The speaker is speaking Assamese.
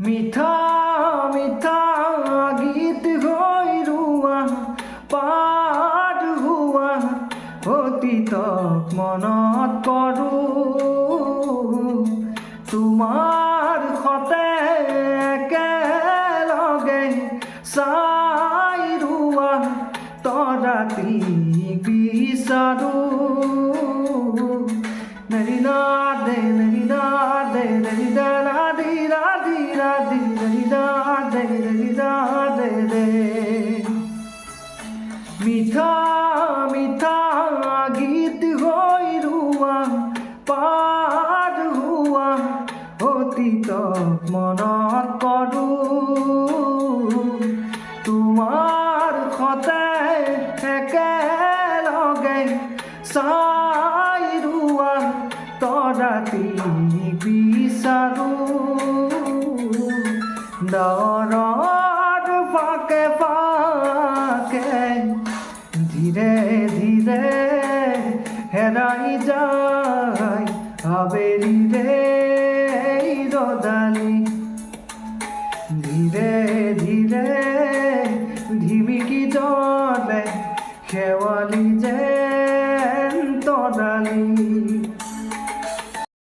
মিঠা মিঠা গীত হৈ ৰুৱা পাত হোৱা অতীতক মনত কৰোঁ তোমাৰ সতে একেলগে চাই ৰোৱা তৰাতি বিচাৰোঁ নৰি না দে নৰি না দে নৰি দা ৰাধি ৰাধি ৰাধি নৰি না দে নৰি না দে ৰে মিঠা মিঠা গীত হৈ ৰুৱা পাত হোৱা অতীতক মনত কৰোঁ তোমাৰ সতে একেলগে চাই ৰোৱা তৰাতি বিচাৰোঁ ডাৱৰৰ ফাকে ফাকে ধীৰে ধীৰে হেৰাই যায় আবেলিৰে ৰ'দালি ধীৰে ধীৰে